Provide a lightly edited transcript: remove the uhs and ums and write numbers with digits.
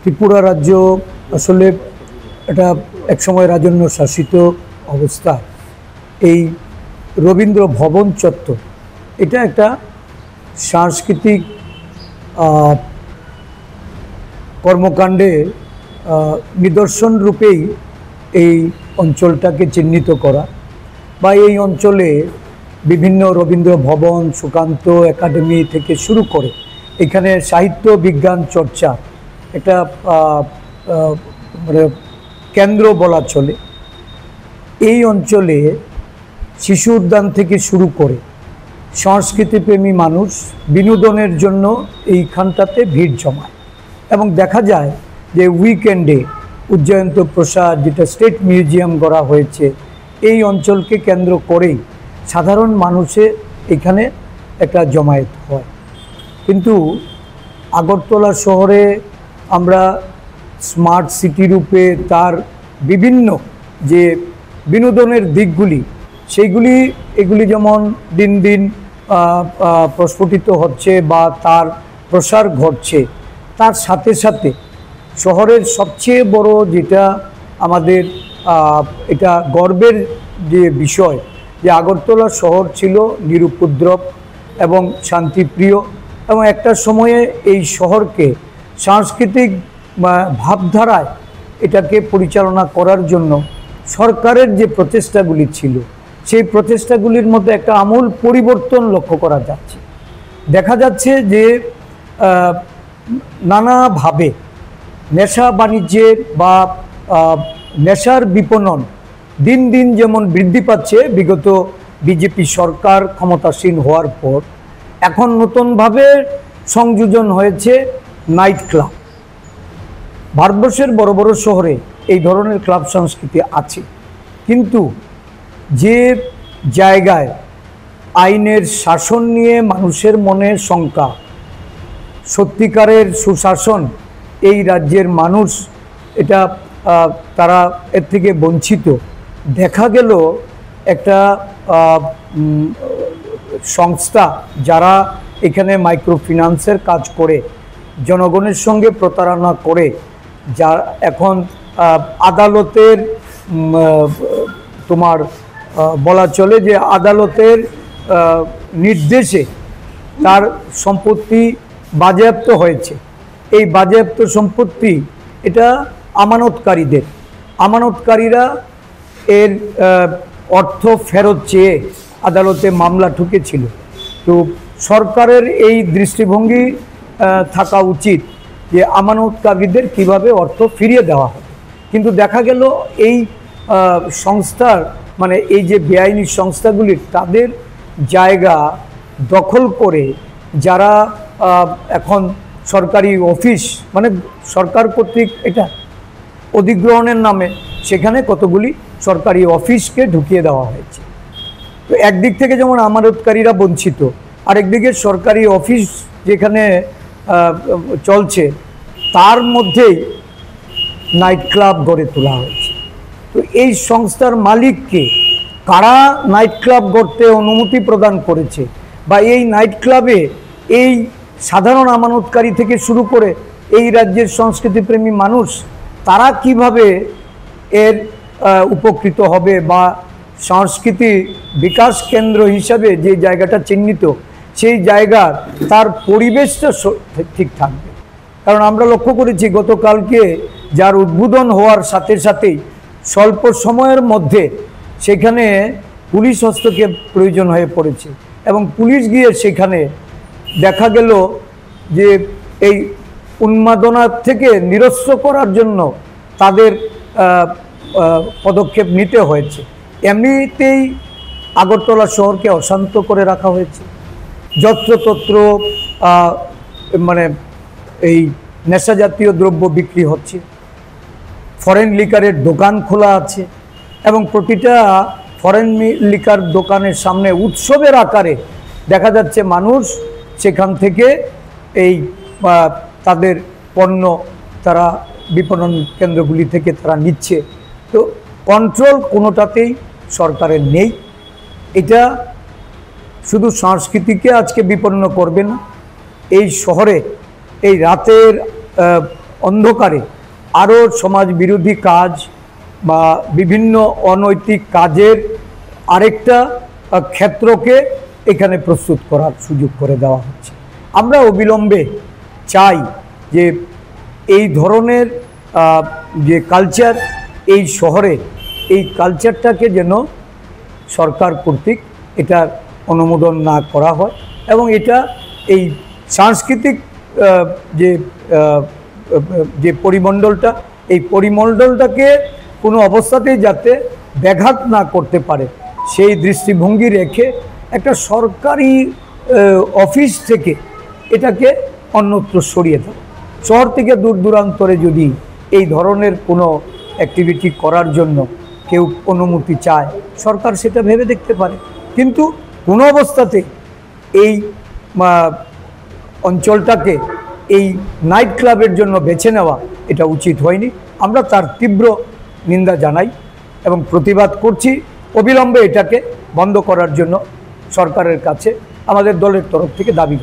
ত্রিপুরা রাজ্য আসলে এটা একসময় রাজন্য শাসিত অবস্থা। এই রবীন্দ্র ভবন চত্বর এটা একটা সাংস্কৃতিক কর্মকাণ্ডে নিদর্শন রূপেই এই অঞ্চলটাকে চিহ্নিত করা, বা এই অঞ্চলে বিভিন্ন রবীন্দ্র ভবন, সুকান্ত একাডেমি থেকে শুরু করে এখানে সাহিত্য বিজ্ঞান চর্চা একটা মানে কেন্দ্র বলা চলে। এই অঞ্চলে শিশু উদ্যান থেকে শুরু করে সংস্কৃতিপ্রেমী মানুষ বিনোদনের জন্য এইখানটাতে ভিড় জমায়, এবং দেখা যায় যে উইকেন্ডে উজ্জয়ন্ত প্রসাদ, যেটা স্টেট মিউজিয়াম করা হয়েছে, এই অঞ্চলকে কেন্দ্র করেই সাধারণ মানুষের এখানে একটা জমায়েত হয়। কিন্তু আগরতলা শহরে আমরা স্মার্ট সিটি রূপে তার বিভিন্ন যে বিনোদনের দিকগুলি এগুলি যেমন দিন দিন প্রস্ফুটিত হচ্ছে বা তার প্রসার ঘটছে, তার সাথে সাথে শহরের সবচেয়ে বড় যেটা আমাদের এটা গর্বের যে বিষয়, যে আগরতলা শহর ছিল নিরুপদ্রব এবং শান্তিপ্রিয়, এবং একটা সময়ে এই শহরকে সাংস্কৃতিক ভাবধারায় এটাকে পরিচালনা করার জন্য সরকারের যে প্রচেষ্টাগুলি ছিল, সেই প্রচেষ্টাগুলির মধ্যে একটা আমূল পরিবর্তন লক্ষ্য করা যাচ্ছে। দেখা যাচ্ছে যে নানাভাবে নেশা বাণিজ্যের বা নেশার বিপণন দিন দিন যেমন বৃদ্ধি পাচ্ছে বিগত বিজেপি সরকার ক্ষমতাসীন হওয়ার পর, এখন নতুনভাবে সংযোজন হয়েছে নাইট ক্লাব। ভারতবর্ষের বড় বড় শহরে এই ধরনের ক্লাব সংস্কৃতি আছে, কিন্তু যে জায়গায় আইনের শাসন নিয়ে মানুষের মনে শঙ্কা, সত্যিকারের সুশাসন এই রাজ্যের মানুষ এটা তারা এর থেকে বঞ্চিত। দেখা গেল একটা সংস্থা যারা এখানে মাইক্রো ফিন্যান্সের কাজ করে জনগণের সঙ্গে প্রতারণা করে, যা এখন আদালতের তোমার বলা চলে যে আদালতের নির্দেশে তার সম্পত্তি বাজেয়াপ্ত হয়েছে। এই বাজেয়াপ্ত সম্পত্তি এটা আমানতকারীরা এর অর্থ ফেরত চেয়ে আদালতে মামলা ঠুকেছিল। তো সরকারের এই দৃষ্টিভঙ্গি থাকা উচিত যে আমানতকারীদের কিভাবে অর্থ ফিরিয়ে দেওয়া হবে, কিন্তু দেখা গেল এই সংস্থার মানে এই যে বেআইনি সংস্থাগুলির তাদের জায়গা দখল করে যারা এখন সরকারি অফিস মানে সরকার কর্তৃক এটা অধিগ্রহণের নামে সেখানে কতগুলি সরকারি অফিসকে ঢুকিয়ে দেওয়া হয়েছে। তো একদিক থেকে যেমন আমানতকারীরা বঞ্চিত, আরেকদিকে সরকারি অফিস যেখানে চলছে তার মধ্যেই নাইট ক্লাব গড়ে তোলা হয়েছে। তো এই সংস্থার মালিককে কারা নাইট ক্লাব গড়তে অনুমতি প্রদান করেছে, বা এই নাইট ক্লাবে এই সাধারণ আমানতকারী থেকে শুরু করে এই রাজ্যের সংস্কৃতিপ্রেমী মানুষ তারা কিভাবে এর উপকৃত হবে, বা সংস্কৃতি বিকাশ কেন্দ্র হিসাবে যে জায়গাটা চিহ্নিত সেই জায়গার তার পরিবেশটা ঠিক থাকবে। কারণ আমরা লক্ষ্য করেছি গতকালকে যার উদ্বোধন হওয়ার সাথে সাথেই স্বল্প সময়ের মধ্যে সেখানে পুলিশ হস্তক্ষেপ প্রয়োজন হয়ে পড়েছে, এবং পুলিশ গিয়ে সেখানে দেখা গেল যে এই উন্মাদনা থেকে নিরস্ত করার জন্য তাদের পদক্ষেপ নিতে হয়েছে। এমনিতেই আগরতলা শহরকে অশান্ত করে রাখা হয়েছে, যত্রতত্র মানে এই নেশা জাতীয় দ্রব্য বিক্রি হচ্ছে, ফরেন লিকারের দোকান খোলা আছে, এবং প্রতিটা ফরেন লিকার দোকানের সামনে উৎসবের আকারে দেখা যাচ্ছে মানুষ সেখান থেকে এই তাদের পণ্য তারা বিপণন কেন্দ্রগুলি থেকে তারা নিচ্ছে। তো কন্ট্রোল কোনোটাতেই সরকারের নেই। এটা শুধু সংস্কৃতিকে আজকে বিপন্ন করবে না, এই শহরে এই রাতের অন্ধকারে আরও সমাজ বিরোধী কাজ বা বিভিন্ন অনৈতিক কাজের আরেকটা ক্ষেত্রকে এখানে প্রস্তুত করার সুযোগ করে দেওয়া হচ্ছে। আমরা অবিলম্বে চাই যে এই ধরনের যে কালচার এই শহরে, এই কালচারটাকে যেন সরকার কর্তৃক এটা অনুমোদন না করা হয় এবং এটা এই সাংস্কৃতিক যে যে পরিমণ্ডলটা, এই পরিমণ্ডলটাকে কোনো অবস্থাতেই যাতে ব্যাঘাত না করতে পারে সেই দৃষ্টিভঙ্গি রেখে একটা সরকারি অফিস থেকে এটাকে অন্যত্র সরিয়ে দেয়। শহর থেকে দূর দূরান্তরে যদি এই ধরনের কোনো অ্যাক্টিভিটি করার জন্য কেউ অনুমতি চায়, সরকার সেটা ভেবে দেখতে পারে, কিন্তু কোনো অবস্থাতে এই অঞ্চলটাকে এই নাইট ক্লাবের জন্য বেছে নেওয়া এটা উচিত হয়নি। আমরা তার তীব্র নিন্দা জানাই এবং প্রতিবাদ করছি। অবিলম্বে এটাকে বন্ধ করার জন্য সরকারের কাছে আমাদের দলের তরফ থেকে দাবি।